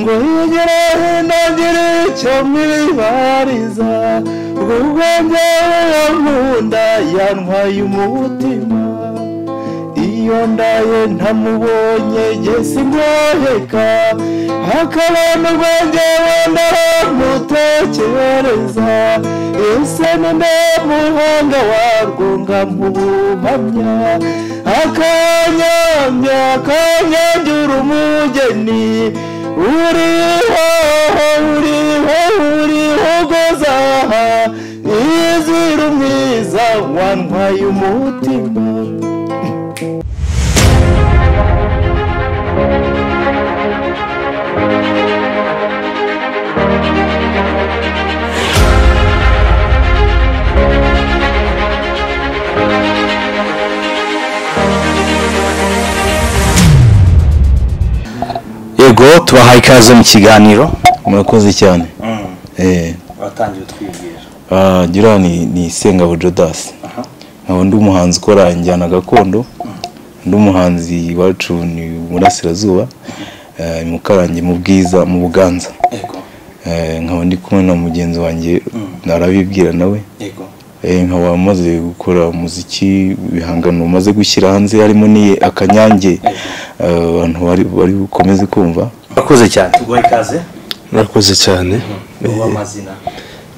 ngo yegere nagire icyo mwibariza ubwo njyewe nkunda yantwaye umutima iyo ndaye ntamubonye jye singoheka akabona ubwo njyewe ndamutekereza ese ninde muhanga warwo ngamubuhamya akanyangira umugeni uriho gozaha izira umwiza wantwaye umutima yego tubahaye ikaze mu kiganiro murakoze cyane watangiye twibwira gira ni Sengabo Jodas nkaba ndi umuhanzi ukora injyana gakondo ndi umuhanzi wacu ni Burasirazuba mu Karange mu Bwiza mu Buganza nkaba ndi kumwe na mugenzi wanjye narabibwira nawe nkaba maze gukora umuziki bihangano maze gushyira hanze harimo ni Akanyange abantu bari bukomeze kumva murakoze cyane tuguhaye ikaze murakoze cyane amazina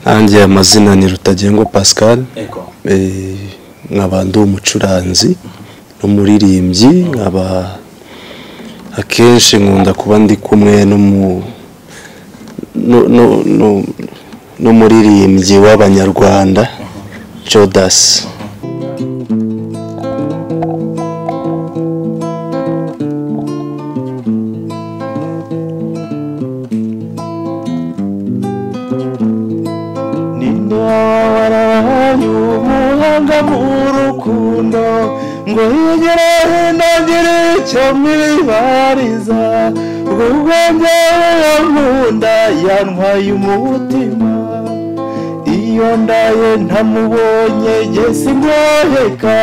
nanjye amazina ni Rutagengwa Pascal nkaba ndi umucuranzi n'umuririmbyi nkaba akenshi nkunda kuba ndi kumwe n'umuririmbyi w'Abanyarwanda Jodas murukundo ngo yegere nagire icyo mwibariza ubwo njyewe nkunda yantwaye umutima iyo ndaye ntamubonye jye singoheka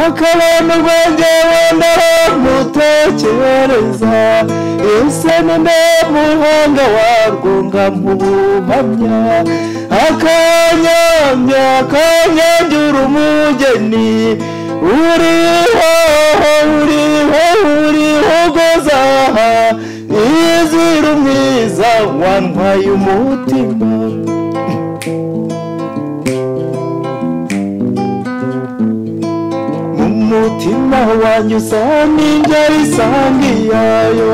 akabona ubwo njyewe ndamutekereza ese ninde muhanga warwo ngamubuhamya akanyangira umugeni uriho gozaha izira umwiza wantwaye umutima umutima wanjye usa n'injyari isangiyayo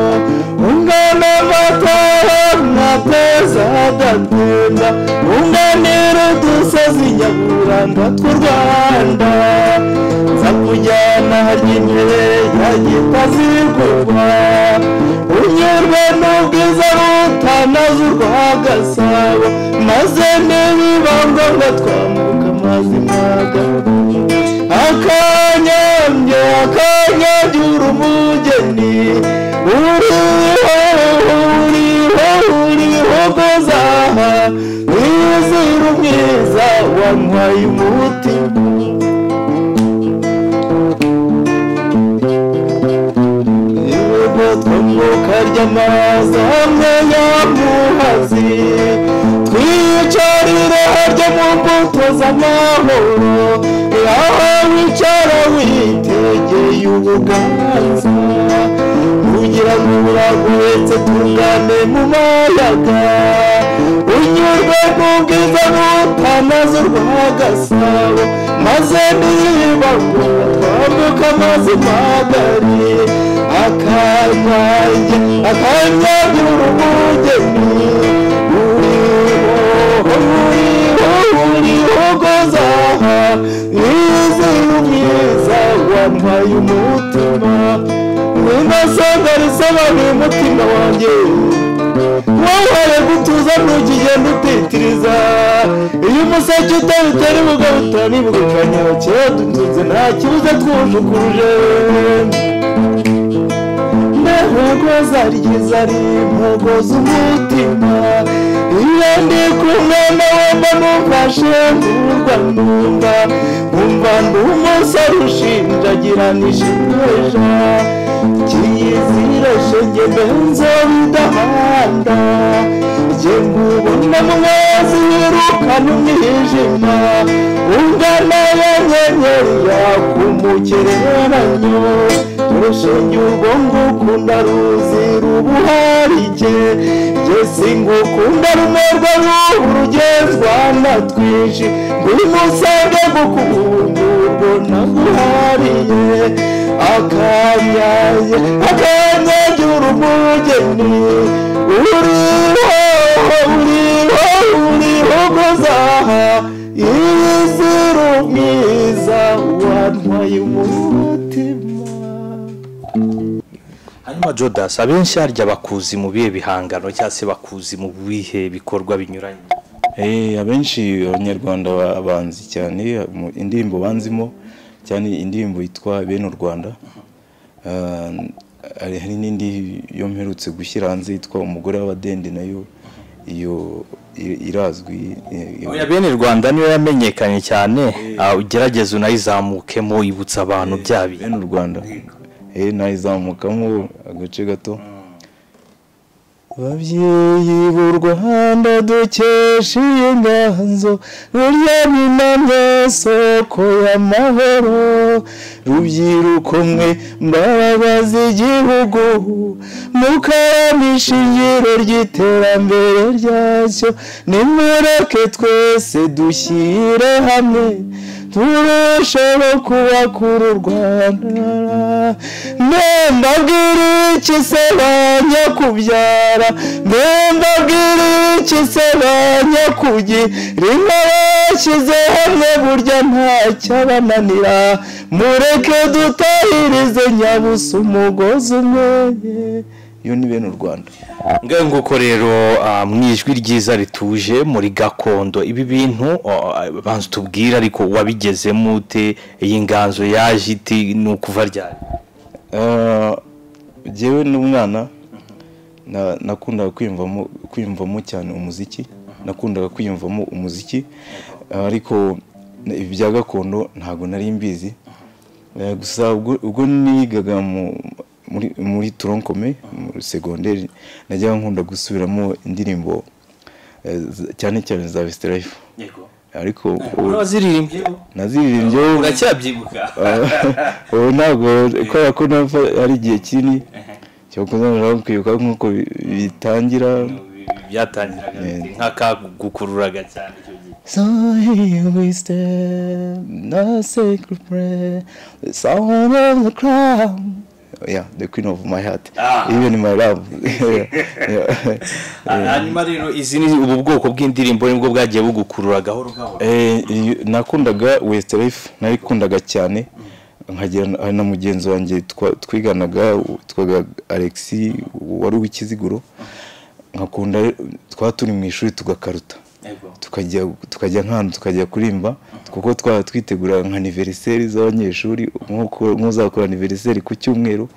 ungana amataha mwateza adatemba unganira udusozi nyaburanga tw'u Rwanda nza kujyana harya imbere ya Gitazigurwa unyurwe n'ubwiza butanaze urwa Gasabo maze nibiba ngombwa twambuka amazi magari akanyangira umugeni uriho gozaha wizira umwiza wantwaye umutima yego twambuka ry'amazi hamwe y'amuhazi twicarire harya mu mbuto z'amahoro aho wicara witegeye Ubuganza kugira ngo uraguhetse tungane mu mayaga unyurwe n'ubwiza butanaze urwa Gasabo maze niba twambuka amazi magari akanyangira umugeni uriho gozaha izira umwiza wantwaye umutima winasanga risobanuye umutima wanjye wahaye gutuza ntukigenda utitiriza iyo umuseke utabitera ibuga utanibuga ukanyara kera dutunze nta kibuze twujukuruje hogoza ryiza rimpogoza umutima iyo ndi kumwe nawe mba numfashe nkurwa numva ndi umusore ushinjagiranije ineja kiyizire shenge benzo bidahanda jye ngubona mu mazi wirukana umwijima ungana ya nyenyeri yakumukereranyo turushenye ubwongo ukunda ruzira ubuharike jye singukunda rumerwa ruhu rugenzwa na twinshi ngwino usange gukunda urwo naguhariye akanyagira umugeni uriho guzaha izira umwiza wantwaye umutima. hanyuma Judas abenshi harya bakuzi mu bihe bihangano cyangwa se bakuzi mu bihe bikorwa binyuranye? Abenshi abanyarwanda banzi cyane indirimbo banzimo cyane indirimbo yitwa Bene u Rwanda. Hari n'indi yo mperutse gushyira hanze yitwa Umugore w'Abadende, nayo iyo irazwi. Oya, Bene u Rwanda niyo yamenyekanye cyane. Ugerageza unayizamukemo ibutsa abantu byabi. Bene u Rwanda nayizamukamo agace gato. Babyeyi b'u Rwanda dukesha iyi nganzo, burya ni namwe soko y'amahoro. Rubyiruko mwe mbaraga z'igihugu, mukarama ishingiro ry'iterambere ryacyo. Nimureke twese dushyire hamwe, turusheho kubakura u Rwanda. Mbabwira iki se banyakubyara, mbabwira iki se banyakugira, rimwe bashyize hamwe burya ntacyabananira. Mureke dutahirize nyabusa umugozi umwe. Iyo ni Bene u Rwanda. Ngaho nguko rero mu ijwi ryiza rituje muri gakondo, ibi bintu bantu tubwira ariko wabigezemo ute? Iyi nganzo yaje iti ni ukuva ryari? Jewe n'umwana nakundaga kwiyumvamo cyane umuziki, nakundaga kwiyumvamo umuziki, ariko ibya gakondo ntago nari mbizi. Gusa ubwo nigaga muri Troncome muri secondaire, najyaga nkunda gusubiramo indirimbo cyane cyane za Westlife. Yego. Ariko naziririmbye uracyabyibuka? Ntago ko nava ari igihe kinini cyo kuzanira kwibuka nkuko bitangira byatangiraga nk'akagukururaga cyane icyo gihe. So here we stand, the sacred prayer, the sound of the crown. Yeah, the queen of my heart, even in my love. Hanyuma rero izi ni ubu bwoko bw'indirimbo nibwo bwagiye bugukurura gahoro gahoro? Nakundaga Westlife, narikundaga cyane. Nkagira na mugenzi wanjye twiganaga twaga Alexis wari w'Ikiziguro. Nkakunda turi mu ishuri tugakaruta, tukajya nk'ahantu tukajya kurimba, kuko twitegura nka anniversaire z'abanyeshuri, nk'uzakora anniversaire ku cyumweru.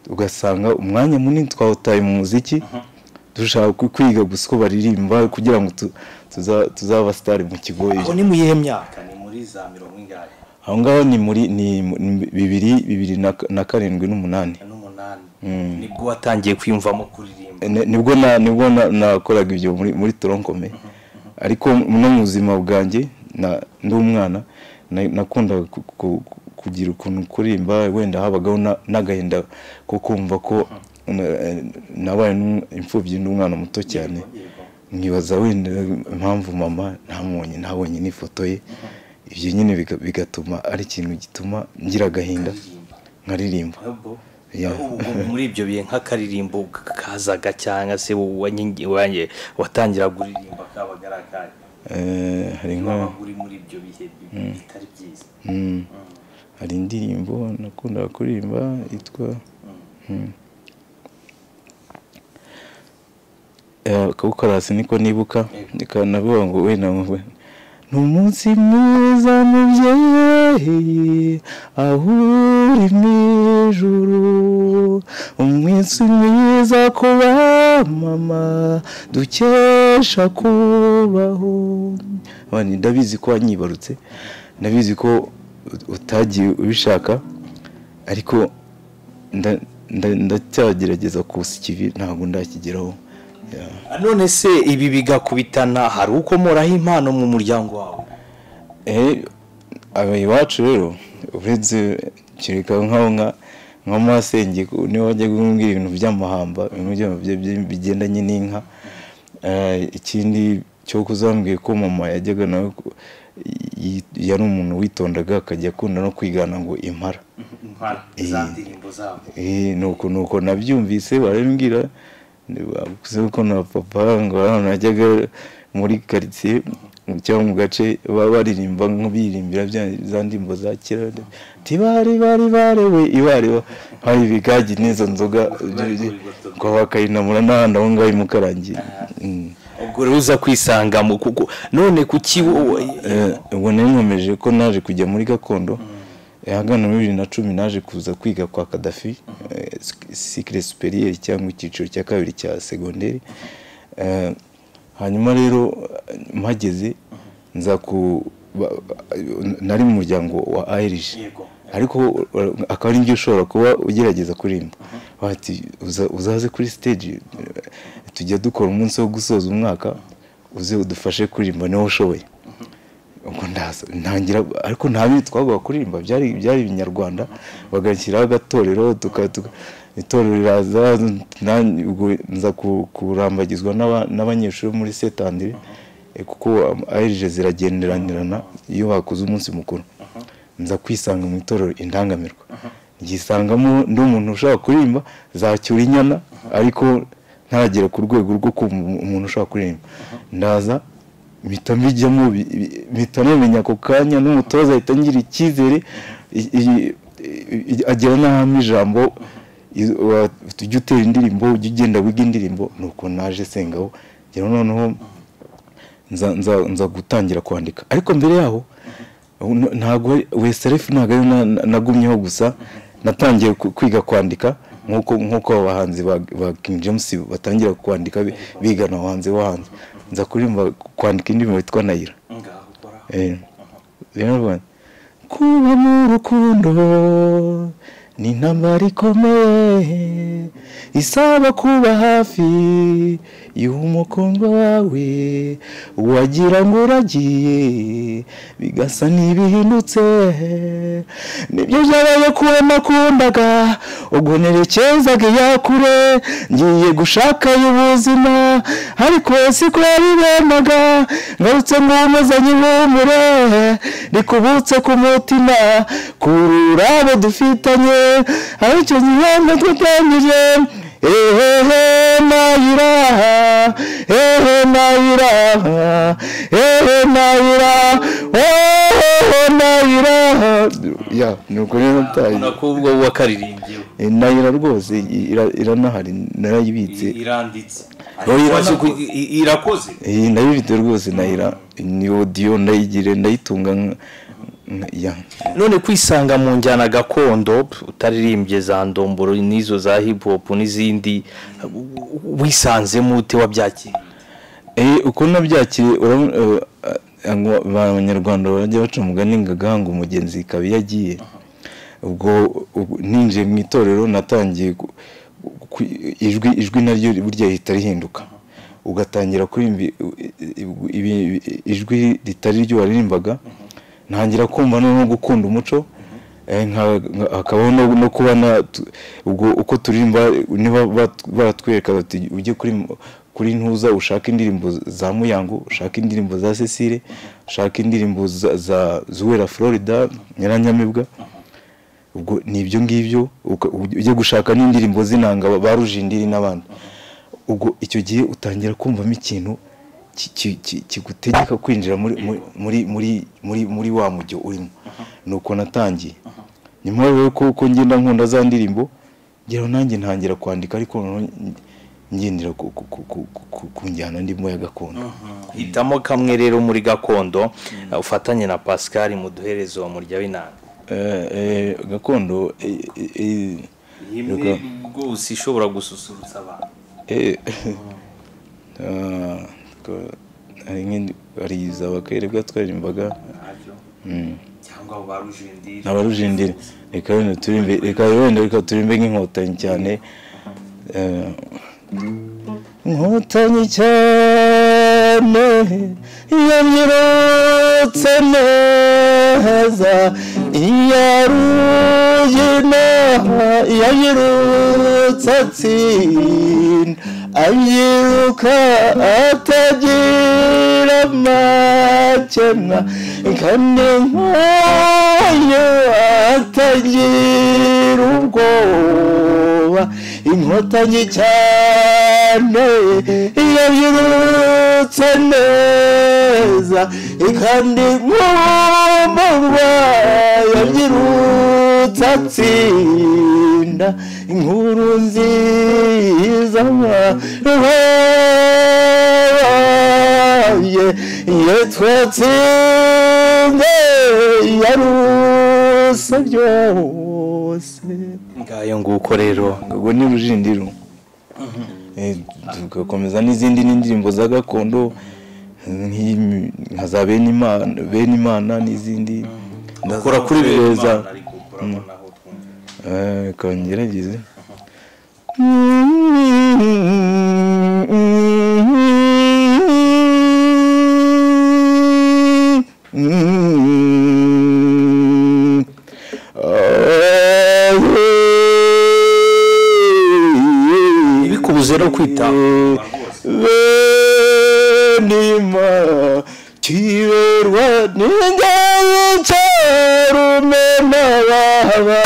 Ugasanga umwanya munini twawutaye mu muziki, dushaka kwiga gusa ko baririmba kugira ngo tuzaba star mu kigo. Aho ni mu yihe myaka? Ni muri za 70? Aho ngaho ni muri 2007 n'umunani. Nibwo watangiye kwiyumvamo kuririmba? Nibwo nakoraga ibyo muri Troncome. Ariko no mu buzima bwanjye ndi umwana nakundaga kugira ukuntu kurimba, wenda habagaho n'agahinda ko kumva ko nabaye imfubyi n'umwana muto cyane. Nkibaza wenda impamvu mama ntabonye n'ifoto ye. Ibyo nyine bigatuma ari ikintu gituma ngira agahinda nkaririmba. Muri ibyo bihe nk'akaririmbo kazaga cyangwa se watangira kuririmba kabagarakaye? Hari muri ibyo bihe bitari byiza. Hari indirimbo nakundaga kuririmba yitwa Kabukarasi niko nibuka. Navuga ngo wenda n'umunsi mwiza mubyeyi aho uri mw'ijuru, umunsi mwiza ku bamama dukesha kubaho. Ndabizi ko wanyibarutse, ndabizi ko utagiye ubishaka, ariko ndacyagerageza kusa ikivi, ntabwo ndakigeraho. None se ibi bigakubitana, hari uko moraho impano mu muryango wawe? Iwacu rero uretse kireka nka masenge niwe wajya kumbwira ibintu by'amahamba, ibintu bigendanye n'inka. Ikindi cyo kuzambwiye ko mama yajyaga nawe yari umuntu witondaga, akajya akunda no kwigana ngo impara za ndirimbo zabo. Nuko nabyumvise barambwira ko na papa ngo najyaga muri quartier cyangwa mu gace baririmba nk'ubirimbira za ndimbo za kera, tibari barewe ibare hari bigagi n'izo nzoga ko bakayinamura n'ahandi aho ngaho imukarangira. Ubwo rero uza kwisanga mu none kuki ubwo nkomeje ko naje kujya muri gakondo. Ahagana muri 2010 naje kuza kwiga kwa Kadafi cycle supérieur cyangwa icyiciro cya kabiri cya secondaire. Hanyuma rero mpageze nari mu muryango wa Irish, ariko akaba ari byo ushobora kuba ugerageza kurimba. Bati uzaze kuri stage tujya dukora umunsi wo gusoza umwaka, uze udufashe kurimba niho ushoboye. Ubwo ntangira, ariko nta bintu twagwa kurimba, byari ibinyarwanda, bagashyiraho agatorero itorero riraza, ubwo nza kurambagizwa n'abanyeshuri muri setandire, kuko Irish ziragenderanirana iyo bakoze umunsi mukuru. Nza kwisanga mu itorero Indangamirwa, ngisangamo ndi umuntu ushaka kurimba zacyura inyana, ariko ntaragera ku rwego rwo kuba umuntu ushaka kurimba. Ndaza mpita mbijyamo, mpita namenya ako kanya, n'umutoza ahita ngira icyizere, agera n'ahamwe ijambo tujya utera indirimbo, ujya ugenda wiga indirimbo. Nuko naje sengaho, ngera noneho nza gutangira kwandika. Ariko mbere yaho ntabwo Weselef ntabwo nagumyeho gusa, natangiye kwiga kwandika nk'uko abahanzi ba King James batangira kwandika bigana abahanzi bo hanze. Nza kurimba kwandika indirimbo yitwa Nayira. Rero kuba mu rukundo ni intambara ikomeye, isaba kuba hafi y'umukundwa wawe, wagira ngo uragiye bigasa n'ibihindutse. Nibyo byabaye kuba nakundaga, ubwo nerekezaga iya kure, ngiye gushaka y'ubuzima, ariko siko yabibonaga. Ngarutse ngumuzanye ihumure rikubutse ku mutima, kurura abo dufitanye, aricyo gihembo twatangije. Nayira, Nayira, Nayira, Nayira. Nuko rero ntayi nakubwo wakaririmbye. Nayira rwose iranahari, narayibitse, iranditse, irakoze. Ndayibitse rwose. Nayira ni audio, ndayitunga. None kwisanga mu njyana gakondo, utaririmbye za ndomboro n'izo za hip hop n'izindi, wisanzemo ute, wabyakiriye? Uko nabyakiriye, abanyarwanda bajya baca umugani ngo agahanga umugenzi kabi yagiye. Ubwo ninjiye mu itorero, natangiye ijwi naryo burya rihita rihinduka, ugatangira kurimba ijwi ritari ryo waririmbaga. Ntangira kumva no gukunda umuco, hakabaho no kubana ubwo uko turimba. Niba baratwereka bati ujye kuri ntuza, ushaka indirimbo za Muyango, ushaka indirimbo za Cecile, ushaka indirimbo za Zuwera Florida, Nyiranyamibwa. Ubwo nibyo ngibyo, ujye gushaka n'indirimbo zinanga ba Rujindiri n'abandi. Ubwo icyo gihe utangira kumvamo ikintu kigutegeka kwinjira muri wa mujyo urimo. Nuko natangiye, nyuma yo ko ngenda nkunda za ndirimbo, ngero nanjye ntangira kwandika, ariko ngendera ku njyana ndimo ya gakondo. hitamo kamwe rero muri gakondo ufatanye na Pascal muduherezo murya binana gakondo imwe rwose ishobora gususurutsa abantu hari izabakayirebwa twaririmbaga cyangwa barujindira abarujindira reka wenda turimbe nk'inkotanyi cyane inkotanyi cyane yanyirutse neza iyarugina yanyirutse atsinda ayiruka atagira amakemwa kandi nkayo atagira ubwoba inkotanyi cyane yanyirutse neza kandi nkumurwa yanyirutse atsinda inkuru nziza yetwatsinze yarusa byose ngayo nguko rero ubwo ni rujindiro tugakomeza n'izindi n'indirimbo za gakondo nka za bene imana n'izindi ndakora kuri beza kangerageze ibikubuze no kwita benima kiberwa n'ingaye cyarumena baba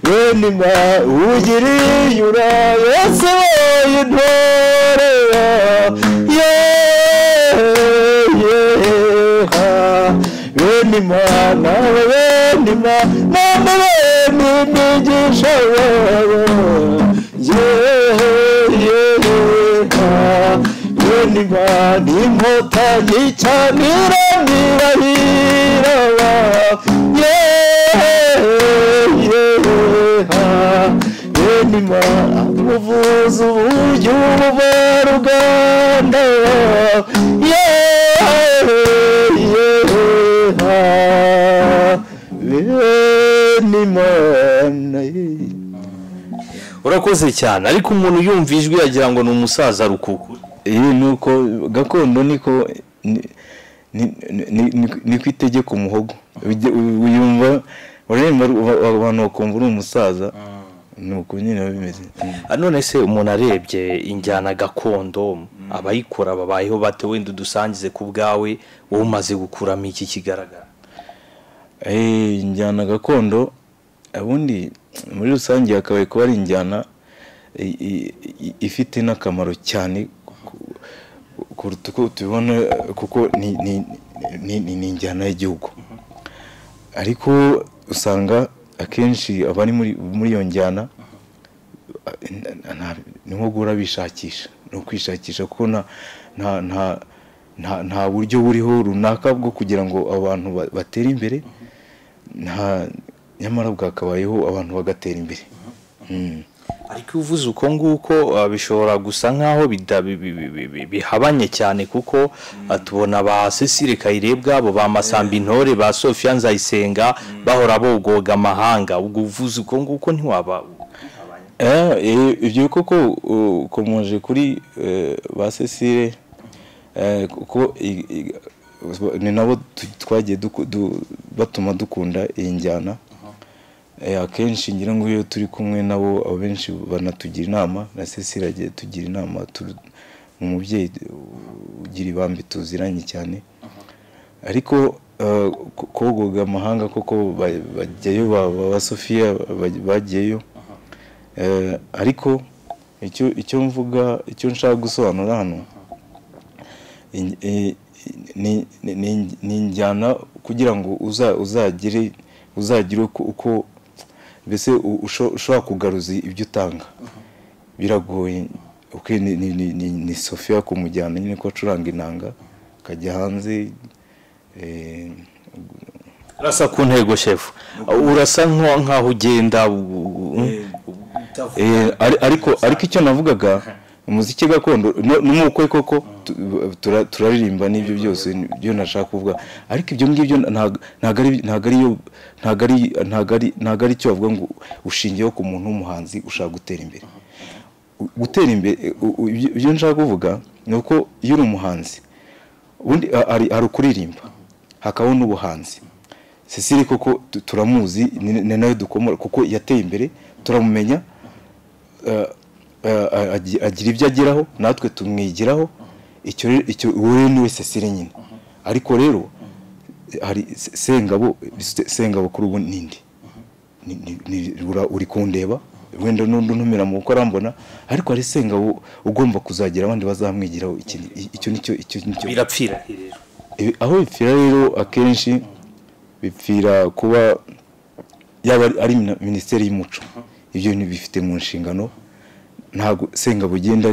benima ugiriye urayose intore benima nawe benima none benimigisha benima n'inkotanyi cyane iranirahira benima umuvuzi uburyo ubuvaruganda benimana urakoze cyane ariko umuntu yumva ijwi yagira ngo ni umusaza rukuku nuko gakondo niko niko itegeka umuhogo uyumva uremba abantu bakumva uri umusaza nuko nyine bimeze none se umuntu arebye injyana gakondo abayikora babayeho bate wenda udusangize ku bwawe wowe umaze gukuramo iki kigaragara injyana gakondo ubundi muri rusange hakabaye kuba ari injyana ifite n'akamaro cyane kuruta uko tubibona kuko ni injyana y'igihugu ariko usanga akenshi abari muri iyo njyana ni nko guhora bishakisha no kwishakisha kuko nta buryo buriho runaka bwo kugira ngo abantu batere imbere nyamara bwakabayeho abantu bagatera imbere ariko uvuze uko nguko bishobora gusa nkaho bihabanye cyane kuko tubona ba Cecile Kayirebwa abo ba Masamba Intore ba Sofia Nzayisenga bahora bogoga amahanga ubwo uvuze uko nguko ntiwaba ibyo koko ukomeje kuri ba Cecile kuko ni nabo twagiye batuma dukunda iyi njyana akenshi ngira ngo iyo turi kumwe nabo abenshi banatugira inama na Cecile agiye tugira inama umubyeyi ugira ibambi tuziranye cyane ariko kogoga amahanga koko bajyayo ba Sofia bagiyeyo ariko icyo mvuga icyo nshaka gusobanura hano ni injyana kugira ngo uzagire uko mbese ushobora kugaruza ibyo utanga biragoye. Okay, ni Sofia kumujyana nyine ko acuranga inanga akajya hanze. Urasa ku ntego chef, urasa nkaho ugenda ariko icyo navugaga umuziki gakondo n'umukwe koko turaririmba n'ibyo byose byo nashaka kuvuga, ariko ibyo ngibyo ntago ari cyo bavuga ngo ushingiyeho ku muntu w'umuhanzi ushaka gutera imbere. Gutera imbere ibyo nshaka kuvuga ni uko iyo uri umuhanzi ubundi hari ukuririmba hakabaho n'ubuhanzi. Cecile koko turamuzi ni nawe dukomora kuko yateye imbere, turamumenya, agira ibyo ageraho natwe tumwigiraho. Icyo wowe niwe Cecile nyine. Ariko rero hari Sengabo kuri ubu nindi uri kundeba wenda ntumira mu uko arambona, ariko ari Sengabo ugomba kuzagira abandi bazamwigiraho. Icyo nicyo birapfira rero. Aho bipfira rero akenshi bipfira kuba yaba ari Minisiteri y'Umuco, ibyo bintu bifite mu nshingano. Ntago Sengabo ugenda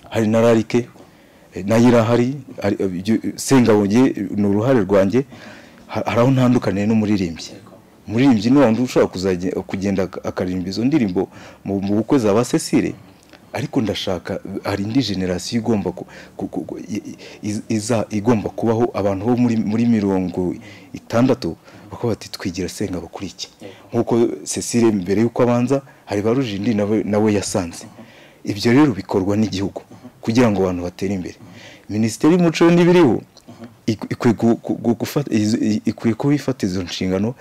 hari nararike nayira hari Sengabo nge n'uruhare rwanjye. Haraho ntandukaniye n'umuririmbyi no wandi ushobora kugenda akaririmba izo ndirimbo mu bukwe za ba Cecile, ariko ndashaka hari indi generation igomba kubaho abantu bo muri 60 bako bati twigira Sengabo kuri iki, nkuko Cecile mbere yuko abanza hari barujindi nawe yasanze. Ibyo rero bikorwa n'igihugu kugira ngo abantu batere imbere. Minisiteri y'Umuco n'ibiriho ikwiye kubifata izo nshingano.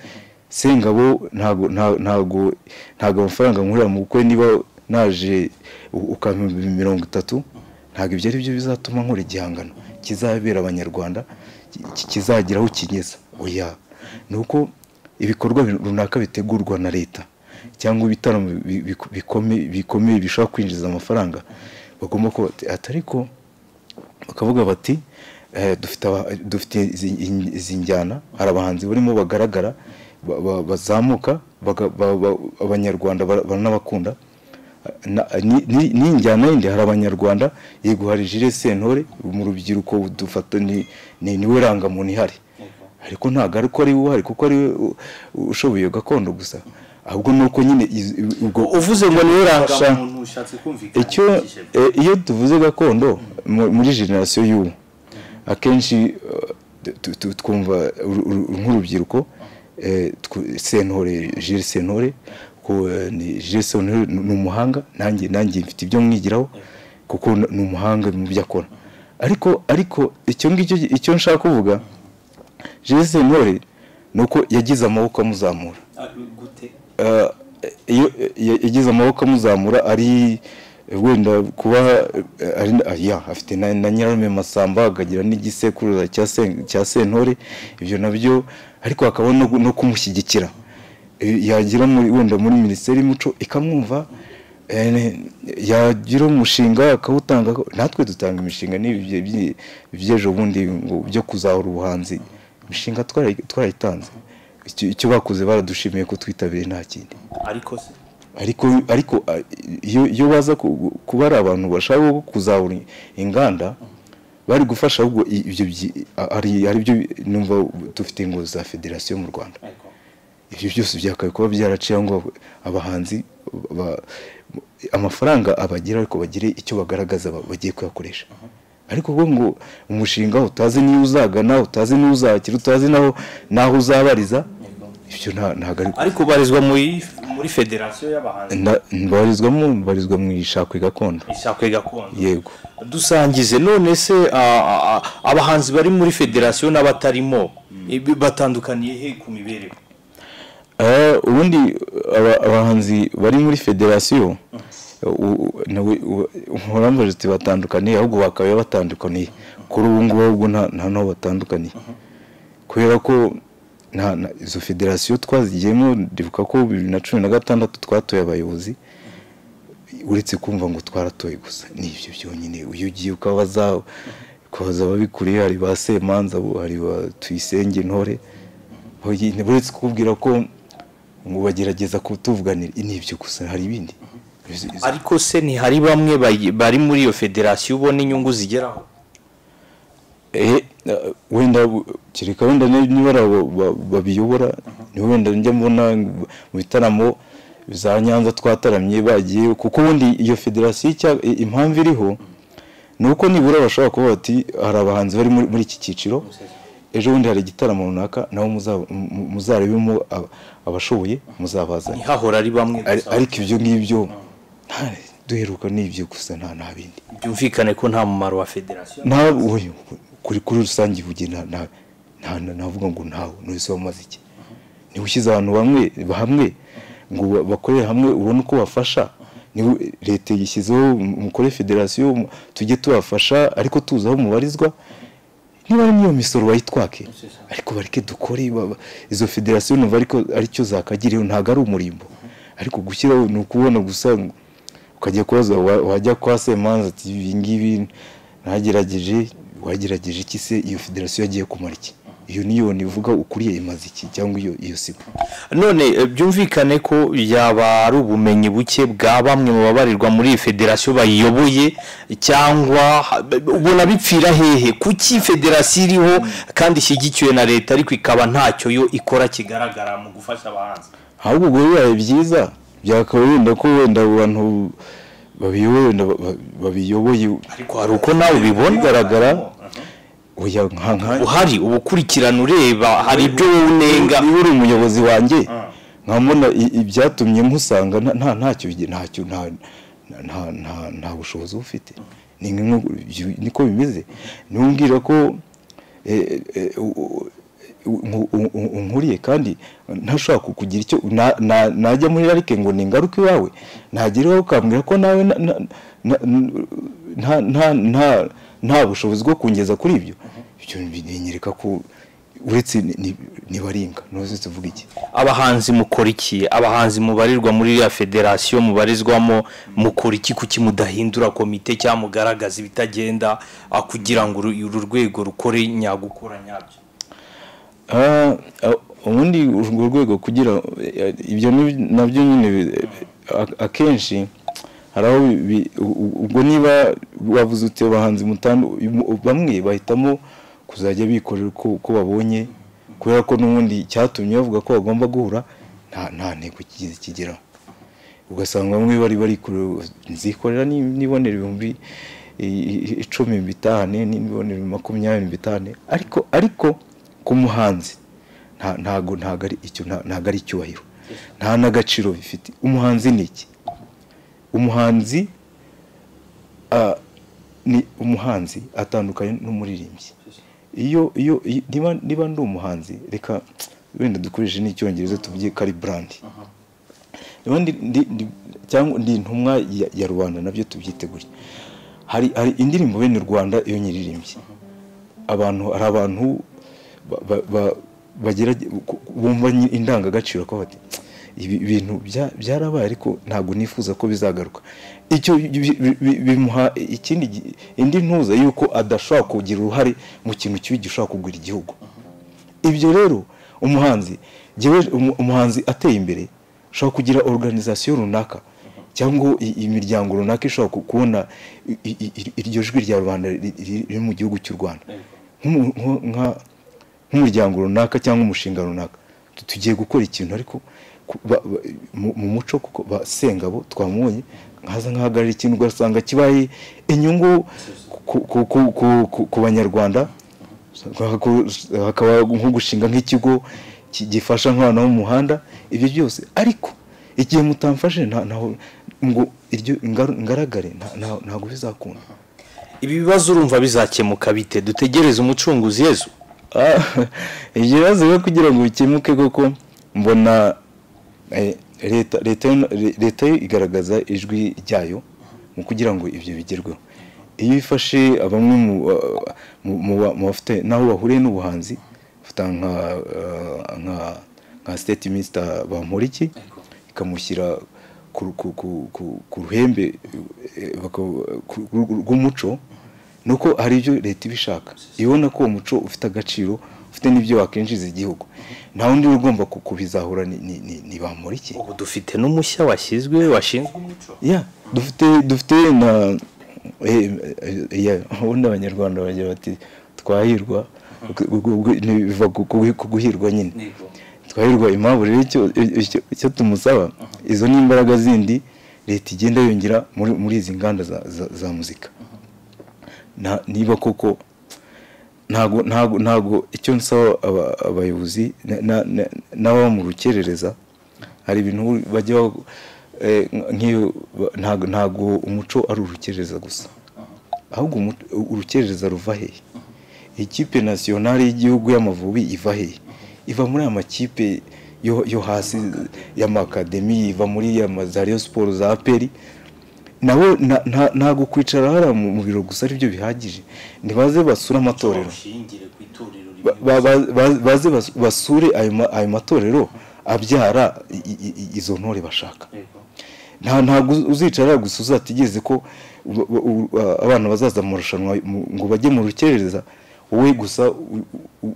Sengabo ntago amafaranga nkurira mu bukwe niba naje ukampa 30, ntago ibyo ari byo bizatuma nkora igihangano kizabera abanyarwanda kizagiraho kigeza. Oya, nuko ibikorwa runaka bitegurwa na leta cyangwa ibitaramo bikomeye bishobora kwinjiza amafaranga, bagomba ko atariko bakavuga bati dufite izi njyana, hari abahanzi barimo bagaragara bazamuka abanyarwanda baranabakunda. Ni njyana yindi hari abanyarwanda yego, hari Jules Sentore mu rubyiruko dufata niwe rangamuntu ihari, ariko ntago ariko ari uhari kuko ari ushoboye gakondo gusa, ahubwo nuko nyine ubwo uvuze ngo niwe rangamuntu ushatse kumvikana. Icyo iyo tuvuze gakondo muri generation y'ubu akenshi twumva nk'urubyiruko Sentore, Jules Sentore ko ni Jules Sentore n'umuhanga, nanjye mfite ibyo mwigiraho kuko n'umuhanga mu byo akora. Ariko icyo nshaka kuvuga Jules Sentore nuko yagize amaboko amuzamura. Iyo yagize amaboko amuzamura ari wenda kuba afite na Nyirarume Masamba, akagira n'igisekuruza cya Sentore, ibyo nabyo. Ariko akabona no kumushyigikira, yagira wenda muri Minisiteri y'Umuco ikamwumva, yagira umushinga akawutanga. Natwe dutanga imishinga n'ibyejo bundi byo kuzahura ubuhanzi, imishinga twarayitanze. Icyo bakuze baradushimiye ko twitabire nta kindi. Ariko iyo baza kuba ari abantu bashaka kuzahura inganda bari gufasha, ahubwo ibyo hari byo numva dufite ngo za federation mu Rwanda. Ibyo byose byakaye kuba byaraciye ngo abahanzi amafaranga abagira, ariko bagire icyo bagaragaza bagiye kuyakoresha. Ariko ngo umushinga utazi niyo uzagana, utazi niyo uzakira, utazi naho uzabariza, ibyo ntago ariko barizwa muri federation y'abahanzi. barizwa mu ishakwe gakondo. Yego. Dusangize none se abahanzi bari muri federation n'abatarimo batandukaniye he ku mibereho? Ubundi abahanzi bari muri federation urambaje batandukaniye, ahubwo bakaba batandukaniye kuri ubu ngubu, ahubwo nta no batandukaniye kubera ko izo federation twazigiyemo. Ndibuka ko 2016 twatoye abayobozi, uretse kumva ngo twaratoye gusa n'ibyo byonyine. Uyu ugiye ukabaza babikuriye, hari ba Semanza, hari ba Tuyisenge Ntore, uretse kubwira ko ngo bagerageza kutuvuganira n'ibyo gusa hari ibindi ariko se ntihari bamwe bari muri iyo federasiyo ubona inyungu zigeraho wenda kereka wenda niba babiyobora ni wenda njya mbona mu bitaramo za Nyanza twataramye bagiye kuko ubundi iyo federasiyo impamvu iriho nuko nibura bashobora kuba bati hari abahanzi bari muri iki cyiciro ejo bundi hari igitaramo runaka naho muzarebemo abashoboye muzabaza ntihahora ari bamwe ariko ibyo ngibyo duheruka n'ibyo gusa nta bindi byumvikane ko nta mumaro wa federasiyo kuri rusange uvuge navuga ngo ntawe n'uwese wamaze iki niba ushyize abantu hamwe ngo bakorere hamwe ubone uko bafasha leta yishyizeho mukore federasiyo tujye tubafasha ariko tuzi aho mubarizwa niba ari niyo misoro bayitwake ariko bareke dukore izo federasiyo numva aricyo zakagiriyeho ntabwo ari umurimbo ariko gushyiraho ni ukubona gusa ukajya kubaza wajya kwa Semanza ati ibi ngibi wagerageje iki se iyo federasiyo yagiye kumara iki iyo niyo nivuga ukuriye imaze iki cyangwa iyo sibo none byumvikane ko yaba ari ubumenyi buke bwa bamwe mu babarirwa muri iyi federasiyo bayiyoboye cyangwa ubona bipfira hehe kuki federasiyo iriho kandi ishyigikiwe na leta ariko ikaba ntacyo yo ikora kigaragara mu gufasha abahanzi ahubwo ubwo bibaye byiza byakaba wenda ko wenda abantu babiyoboye ariko hari uko nawe ubibona bigaragara uhari ubukurikirana ureba hari ibyo unenga niba uri umuyobozi wanjye nkabona ibyatumye musanga nta bushobozi ufite niko bimeze niwumbwira ko unkuriye kandi ntashobora kugira icyo najya muri arike ngo ni ingaruka iwawe ntageraho ukambwira ko nawe nta bushobozi bwo kungeza kuri ibyo binyereka ko uretse nibaringa ntuzi tuvuga iki abahanzi mukora iki abahanzi mubarirwa muri ya federasiyo mubarizwamo mukora iki kuki mudahindura komite cyangwa mugaragaza ibitagenda kugira ngo uru rwego rukore nyagukora nyabyo ubundi urwo rwego kugira ibyo nabyo nyine akenshi hari aho ubwo niba wavuze uti abahanzi bamwe bahitamo kuzajya bikorera uko babonye kubera ko n'ubundi cyatumye bavuga ko bagomba guhura nta ntego kigeraho ugasanga bamwe bari nzikorera nibonera 10 mbitahane nibonera 20 mbitahane ariko ku muhanzi ntago ari icyo ntago ari icyubahiro nta n'agaciro bifite umuhanzi ni iki umuhanzi atandukanye n'umuririmbyi iyo niba ndi umuhanzi reka wenda dukoreshe n'icyongereza tuvuge kari brand cyangwa ndi intumwa ya rubanda nabyo tubyitegure hari indirimbo bene Rwanda iyo nyiririmbye hari abantu bagira bumva indangagaciro ko bati ibi bintu byarabaye ariko ntabwo nifuza ko bizagaruka icyo bimuha indi ntuza yuko adashobora kugira uruhare mu kintu kibi gishobora kugura igihugu ibyo rero umuhanzi ateye imbere ushobora kugira organisation runaka cyangwa imiryango runaka ishobora kubona iryo jwi rya rubanda riri mu gihugu cy'u Rwanda nk'umuryango runaka cyangwa umushinga runaka tugiye gukora ikintu ariko mu muco kuko basengabo twamubonye nkaza nkahagarira ikintu ugasanga kibaye inyungu ku banyarwanda hakaba nko gushinga nk'ikigo gifasha nk'abana bo mu muhanda ibyo byose ariko igihe mutamfashe ngo iryo ngaragare ntabwo bizakunda ibi bibazo urumva bizakemuka bite dutegereze umucunguzi Yesu ibyo bibazo rero kugira ngo bikemuke koko mbona leta igaragaza ijwi ryayo mu kugira ngo ibyo bigerweho iyo ifashe bamwe mu bafite naho bahuriye n'ubuhanzi bafata nka state minister Bamporiki ikamushyira ku ruhembe rw'umuco nuko hari ibyo leta ibishaka ibona ko uwo muco ufite agaciro ufite n'ibyo wakinjiza igihugu nta wundi ugomba kubizahura ni Bamporiki. ubu dufite n'umushya washinzwe umuco dufite na ubundi abanyarwanda bagira bati twahirwa biva ku guhirwa nyine twahirwa impamvu rero icyo tumusaba izo ni imbaraga zindi leta igenda yongera muri izi nganda za muzika niba koko ntago icyo nsaba abayobozi n'aba mu rukerereza hari ibintu bajya nk'iyo ntago umuco ari urukerereza gusa ahubwo urukerereza ruva hehe ikipe nationale y'igihugu y'Amavubi iva hehe iva muri amakipe yo hasi y'amakademi iva muri ya Rayon Sport za APR nabo ntago kwicara hara mu biro gusa ari byo bihagije nibaze basura amatorero baze basure ayo matorero abyara izo ntore bashaka ntago uzicara gusa uzatigeze ko abana bazaza mu rushanwa ngo bajye mu rukerereza wowe gusa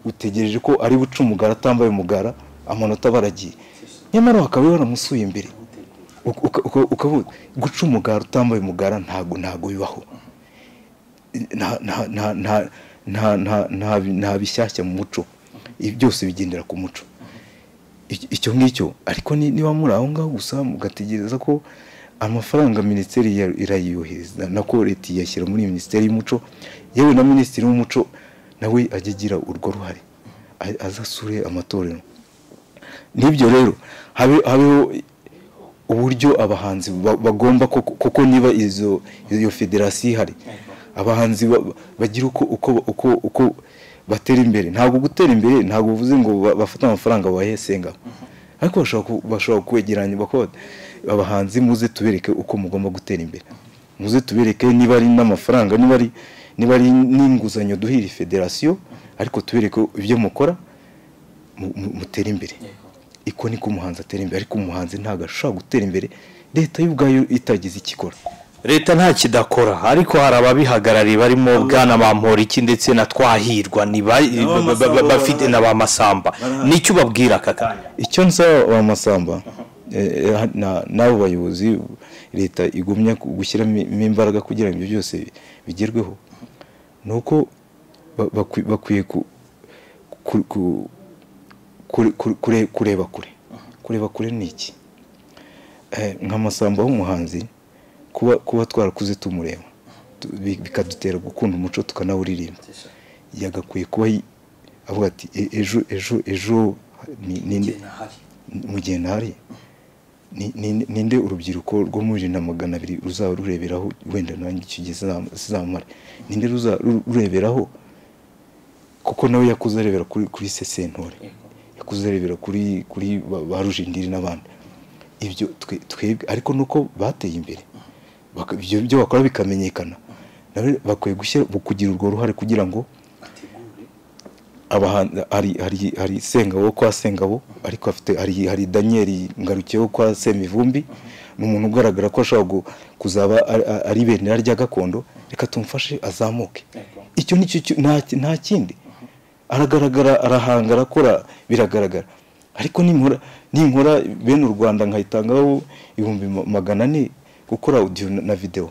utegereje ko ari buca umugara atambaye umugara amanota baragiye nyamara bakaba baramusuye imbere ukavuga guca umugara utambaye umugara ntago bibaho nta bishyashya mu muco byose bigendera ku muco icyo ngicyo ariko niba muri aho ngaho gusa mugategereza ko amafaranga minisiteri irayiyohereza nako leta yashyira muri minisiteri y'umuco yewe na minisitiri w'umuco nawe ajya agira urwo ruhare azasure amatorero n'ibyo rero habeho uburyo abahanzi bagomba koko niba iyo federasiyo ihari abahanzi bagira uko batera imbere ntabwo gutera imbere ntabwo uvuze ngo bafate amafaranga bahesenga ariko bashobora kwegeranya bakora abahanzi muze tubereke uko mugomba gutera imbere muze tubereke niba ari n'amafaranga niba ari n'inguzanyo duhira federasiyo ariko tubereke ibyo mukora mutera imbere iko niko umuhanzi atera imbere ariko umuhanzi ntabwo ashobora gutera imbere leta y'ubwayo itagize ikikora leta nta kidakora ariko hari ababihagarariye barimo Bwana Bamporiki ndetse na Twahirwa bafite na ba Masamba nicyo babwira kaka icyo nsaba ba Masamba n'abo bayobozi leta igumya gushyiramo imbaraga kugira ngo ibyo byose bigerweho nuko bakwiye kureba kure niki nka Masamba w'umuhanzi kuba twarakuze tumureba bikadutera gukunda umuco tukanawuririmba yagakwiye kuba avuga ati ejo mu gihe ntari ninde urubyiruko rwo muri 200 ruzaba rureberaho wenda nanjye kigeze sizamara ninde rureberaho kuko nawe yakuze arebera kuri Sesentore yakuze arebera kuri barujindiri n'abandi ibyo twebwe ariko nuko bateye imbere ibyo bakora bikamenyekana nawe bakwiye kugira urwo ruhare kugira ngo hari Sengabo kwa Sengabo ariko afite hari Daniel Ngarukiyeho kwa Semivumbi n'umuntu ugaragara ko ashobora kuzaba ari benera rya gakondo reka tumfashe azamuke icyo nicyo nta kindi aragaragara arahangara akora biragaragara ariko ninkora bene u Rwanda nkayitangaho 400 gukora audio na video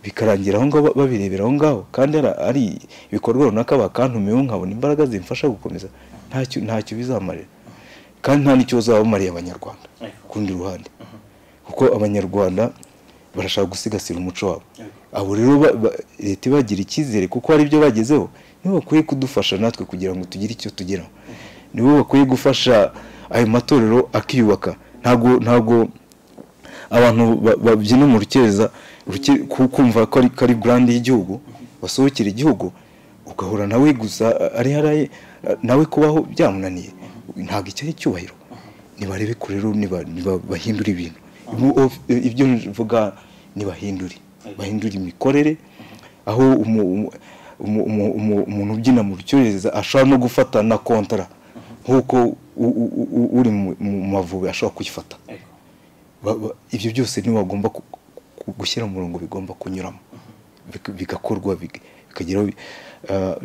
bikarangira aho ngaho babirebera aho ngaho kandi ari ibikorwa runaka bakantumeho nkabona imbaraga zimfasha gukomeza ntacyo bizamarira kandi nta nicyo bazabamariye abanyarwanda kundi ruhande kuko abanyarwanda barashaka gusigasira umuco wabo abo rero leta bagira ikizere kuko hari ibyo bagezeho nibo bakwiye kudufasha natwe kugira ngo tugire icyo tugeraho nibo bakwiye gufasha ayo matorero akiyubaka ntago abantu babyina mu rukereza kumva ko ari brand y'igihugu basohokera igihugu ugahura nawe gusa ari haraye nawe kubaho byamunaniye ntago icyo ari cyubahiro nibarebe kure rero bahindura ibintu ibyo mvuga bahindura imikorere aho umuntu ubyina mu rukereza ashobora no gufata na kontra nkuko uri mu Mavubi ashobora kuyifata ibyo byose ni bagomba gushyira mu murongo bigomba kunyuramo bigakorwa bikageraho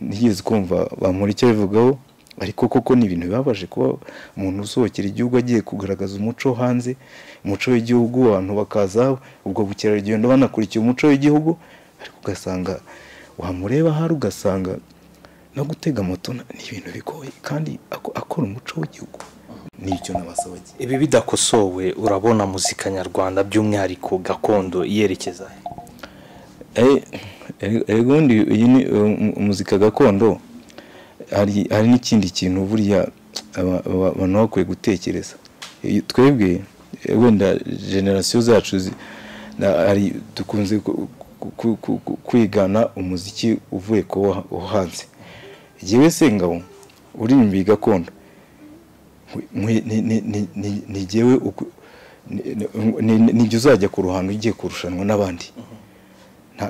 nigeze kumva Bamporiki bivugaho ariko koko ni ibintu bibabaje kuba umuntu usohokera igihugu agiye kugaragaza umuco hanze, umuco w'igihugu, abantu bakaza ubwo bukerarugendo banakurikiye umuco w'igihugu, ariko ugasanga wamureba hari ugasanga no gutega moto ni ibintu bigoye kandi akora umuco w'igihugu. Nicyo nabasaba. Ibi bidakosowe urabona muzika nyarwanda by'umwihariko gakondo yerekeza ubundi iyi ni muzika gakondo. Hari n'ikindi kintu buriya abantu bakwiye gutekereza. Twebwe wenda generasiyo zacu hari dukunze kwigana umuziki uvuye ko hanze. Jewe Sengabo uririmba gakondo ni jewe ni uzajya ku ruhando ugiye kurushanwa n'abandi.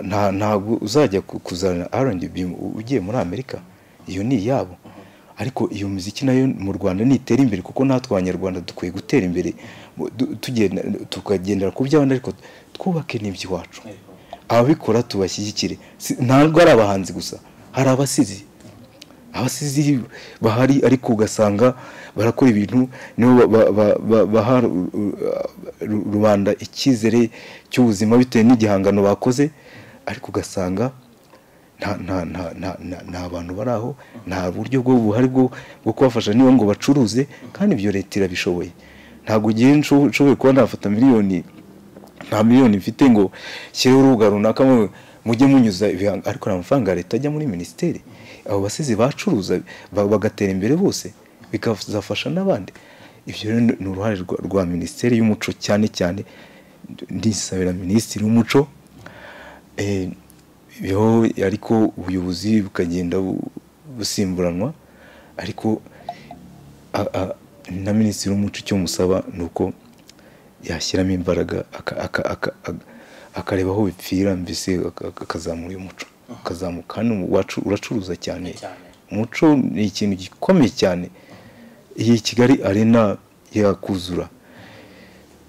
Ntabwo uzajya kuzana R&B ugiye muri Amerika, iyo ni yabo. Ariko iyo muziki nayo mu Rwanda nitera imbere, kuko natwe abanyarwanda dukwiye gutera imbere tukagendera ku by'abandi, ariko twubake n'iby'iwacu. Ababikora tubashyigikire. Ntabwo ari abahanzi gusa, hari abasizi bahari, ariko ugasanga barakora ibintu nibo baha rubanda icyizere cy'ubuzima bitewe n'igihangano bakoze, ariko ugasanga nta abantu baraho, nta buryo bwo buhari bwo kubafasha niba ngo bacuruze, kandi ibyo leta irabishoboye. Ntabwo ugiye nshoboye kuba nafata miliyoni, nta miliyoni mfite ngo shyireho urubuga runaka mujye munyuza ibihanga, ariko amafaranga leta ajya muri ministeri, abo basizi bacuruza bagatera imbere bose, bikazafasha n'abandi. Ibyo rero ni uruhare rwa ministeri y'umuco cyane cyane. Ndisabira minisitiri w'umuco ariko ubuyobozi bukagenda busimburanwa, ariko na minisitiri w'umuco icyo musaba nuko yashyiramo imbaraga akareba aho bipfira, mbese akazamura umuco, akazamuka. Hano uracuruza cyane, umuco ni ikintu gikomeye cyane. Iyi Kigali Arena yakuzura,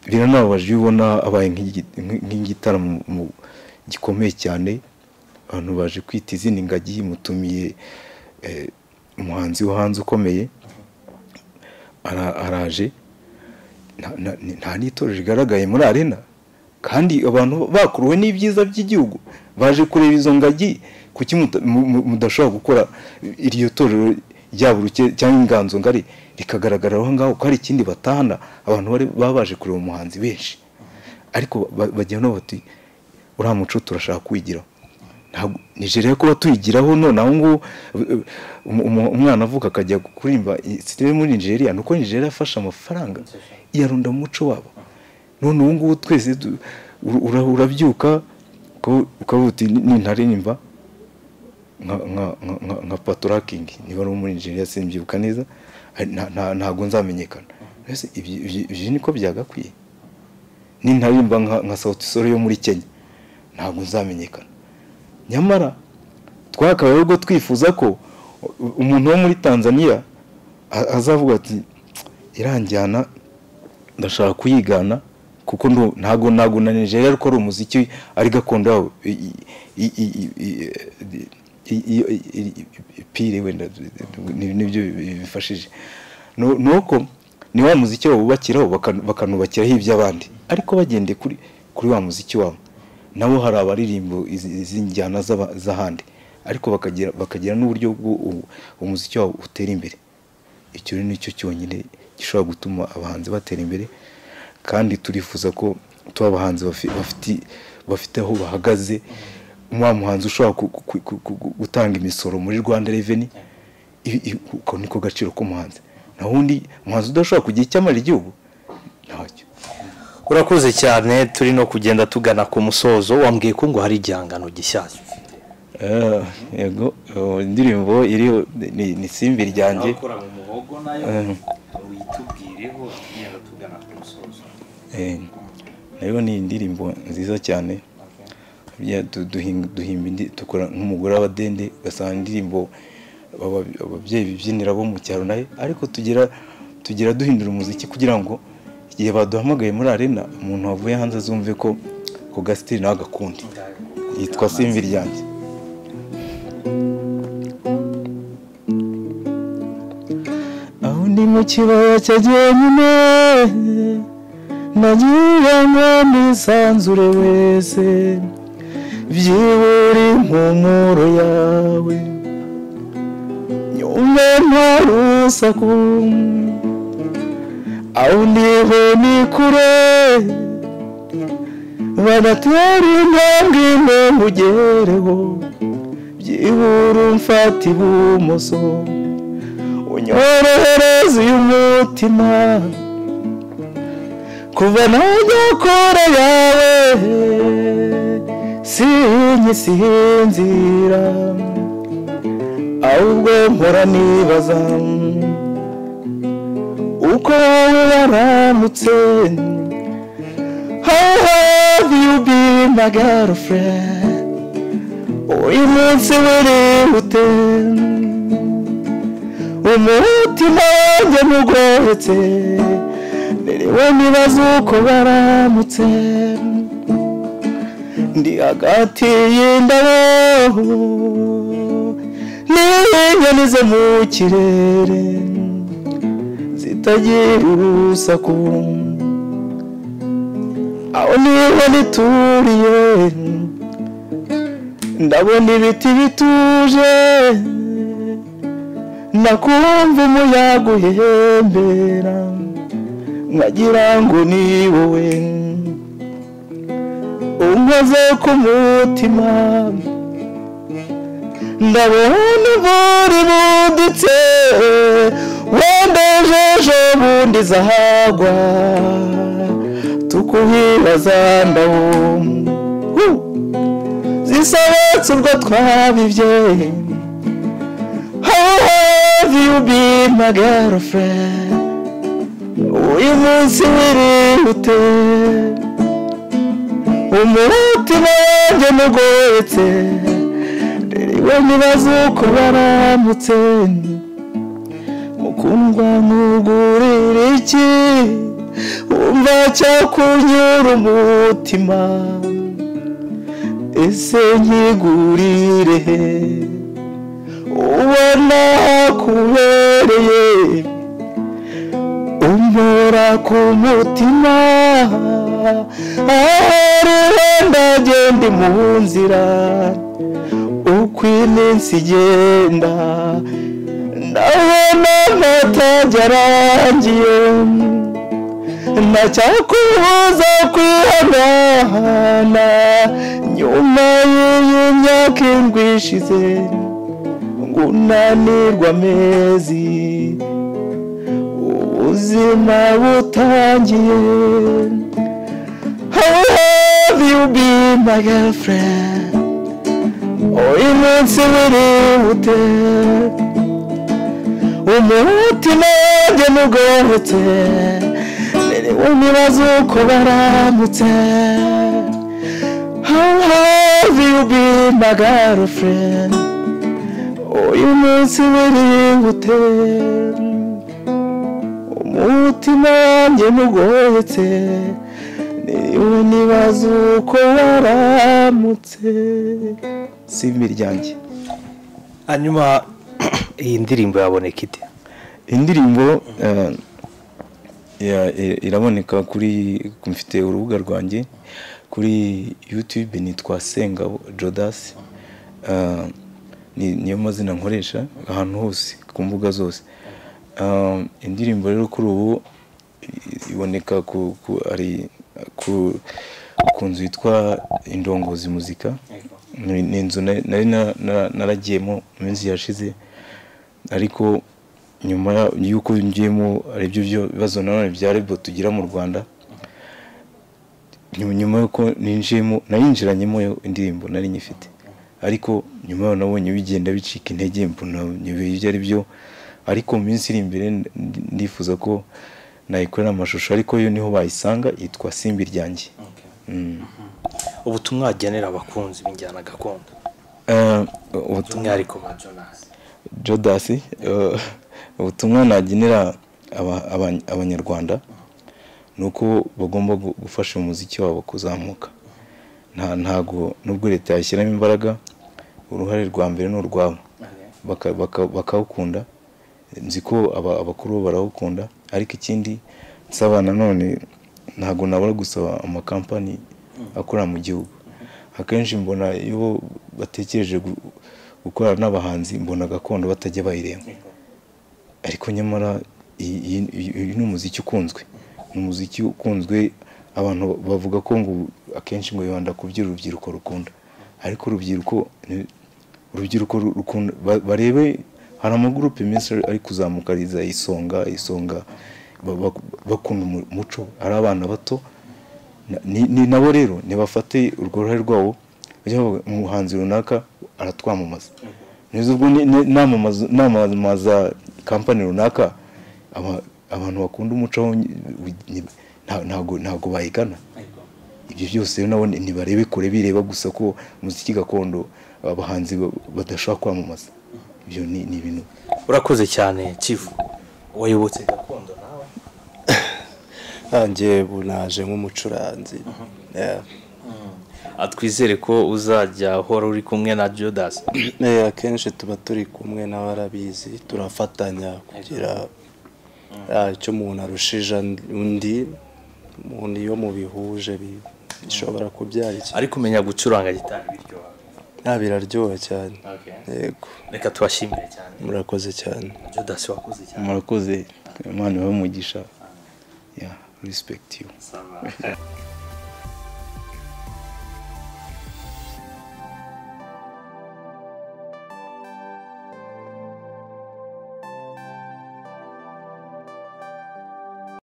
biranababaje ubona abaye nk'igitaramo gikomeye cyane, abantu baje kwita izina ingagi, mutumiye umuhanzi wo hanze ukomeye, araje nta n'itorero rigaragaye muri Arena, kandi abantu bakuruwe n'ibyiza by'igihugu baje kureba izo ngagi. Kuki mudashobora gukora iryo torero ryaburuke cyangwa inganzo ngari rikagaragara aho ngaho, ko hari ikindi batahana abantu baba baje kureba umuhanzi benshi, ariko bajya no bati uriya muco turashaka kwigiraho. Ntabwo Nigeria ko batuyigiraho, none aho ngo umwana avuka akajya kurimba sitire muri Nigeria, nuko Nigeria yafashe amafaranga iyarunda mu muco wabo. None ubu ngubu twese urabyuka ukavuga nintaririmba nka Patoraking, niba ari muri Nigeria simbyibuka neza, ntago nzamenyekana. Ese ibyo niko byagakwiye. Nintaririmba nka Sauti Sol yo muri Kenya, ntago nzamenyekana. Nyamara twakabaye ubwo twifuza ko umuntu wo muri Tanzania azavuga ati iranjyana ndashaka kuyigana, kuko ntago na Nigeria ariko ari umuziki ari gakondo yabo pire, wenda nibyo bifashije. Nuko ni wa muziki wabo bubakiraho, bakanubakiraho iby'abandi, ariko bagende kuri wa muziki wabo. Nabo hari abaririmbo izinjyana z'ahandi, ariko bakagira n'uburyo umuziki wabo utera imbere. Icyo rero nicyo cyonyine gishobora gutuma abahanzi batera imbere, kandi turifuza ko tuba abahanzi bafite aho bahagaze. Umwa muhanzi ushobora gutanga imisoro muri Rwanda Revenue, uko niko gaciro k'umuhanzi. Nahundi umuhanzi udashobora kugira icyamarira igihugu ntacyo. Urakoze cyane, turi no kugenda tugana ku musozo. Wambwiye ko ngo hari igihangano gishyashya. Yego, indirimbo iriho ni Simbi ryanjye. Akora mu muhogo nayo witubwireho tugenda tugana ku musozo. Nayo ni indirimbo nziza cyane. Duhimba tukora nk'umugore w'abadende, ugasanga indirimbo ababyeyi bibyinira bo mu cyaro nayo, ariko tugira duhindura umuziki kugira ngo igihe baduhamagaye muri Arena umuntu wavuye hanze azumve ko gasitiri nawe agakundi. Yitwa Simbi ryanjye. ndi mu kibaya cya jyenyine nagiye ngo nisanzure wese byibura impumuro yawe nyumve nta rusaku aho ndiho ni kure badatera intambwe imwe mugereho byibura umfata ibumoso unyorohereza uyu mutima kuva najya kure yawe sinzira ahubwo mpora nibaza uko waramutse. How have you been my girlfriend? Uyu munsi wirihute umutima wanjye ntugohetse niriwe nibaza uko waramutse ndi hagati y'indabo n'inyoni zo mu kirere zitagira urusaku aho niho nituriye ndabona ibiti bituje nakumva umuyaga uhembera nkagira ngo ni wowe unkoze ku mutima ndabona imvura ibuditse wendejeje bundi zahagwa tukuhibaza ndabo zisabetse urwo twabibye. How have you been my girlfriend? Uyu munsi wirihute umutima wanjye ntugohetse niriwe nibaza uko waramutse mukundwa nkugurira iki wumva cyakunyura umutima ese nkigurire ubona hakubereye umpora ku mutima ahariho ndagenda mu nzira uko iminsi igenda ndabona amatajya arangiye ntacyakubuza kwihangana nyuma y'iyi myaka indwi ishize ngo unanirwe amezi ubuzima butangiye. How have you been my girlfriend? Uyu munsi wirihute umutima wanjye ntugohetse niriwe nibaza uko waramutse. How have you been my girlfriend? Uyu munsi wirihute umutima wanjye ntugohetse niriwe nibaza uko waramutse. Simbi ryanjye. hanyuma iyi ndirimbo yaboneka ite? Indirimbo iraboneka kuri mfite urubuga rwanjye kuri YouTube nitwa Sengabo Jodas, niyo mazina nkoresha ahantu hose ku mbuga zose. Indirimbo rero kuri ubu iboneka ku nzu yitwa Indongozi Muzika, ni inzu nari naragiyemo minsi yashize, ariko nyuma yuko ngiyemo ari byo bibazo nanone bya rebo tugira mu Rwanda. Nyuma yuko nayinjiranyemo indirimbo nari nyifite, ariko nyuma nabonye bigenda bicika intege, mbona ibyo ari byo, ariko mu minsi iri imbere ndifuza ko nayikorera amashusho, ariko yo niho bayisanga, yitwa Simbi ryanjye. ubutumwa agenera abakunzi b'injyana gakondo? Ubutumwa ariko Jodas, ubutumwa nagenera abanyarwanda nuko bagomba gufasha umuziki wabo kuzamuka. Ntago nubwo leta yashyiramo imbaraga, uruhare rwa mbere no rwabo bakawukunda, nzi ko abakuru bo barawukunda ariko ikindi nsaba nanone ntago nabura gusaba amakampani akora mu gihugu akenshi mbona iyo batekereje gukora n'abahanzi mbona gakondo batajya bayireba ariko nyamara iyi ni umuziki ukunzwe ni umuziki ukunzwe abantu bavuga ko ngo akenshi ngo yibanda ku by'urubyiruko rukunda ariko urubyiruko rukunda barebe hari amagurupe menshi ari kuzamuka riza isonga bakunda umuco ari abana bato ni nabo rero nibafate urwo ruhare rwabo umuhanzi runaka aratwamamaza nizo ubwo namamaza kampani runaka abantu bakunda umuco ntago bayigana ibyo byose nabo ntibarebe kure bireba gusa ko umuziki gakondo abahanzi badashobora kwamamaza ibyo ni ibintu. Urakoze cyane Chief, wayobotse gakondo nawe? Nanjye bunaje nk'umucuranzi. Atwizere ko uzajya hora uri kumwe na Judas. Akenshi tuba turi kumwe n'abarabizi turafatanya kugira icyo umuntu arushije undi umuntu iyo mubihuje bishobora kubyara iki. Ariko umenya gucuranga gitari biryoha. Biraryoha cyane. Yego. Reka tubashimire cyane. Murakoze cyane. Judas wakoze cyane. Murakoze. Imana ibahe umugisha. Respect you.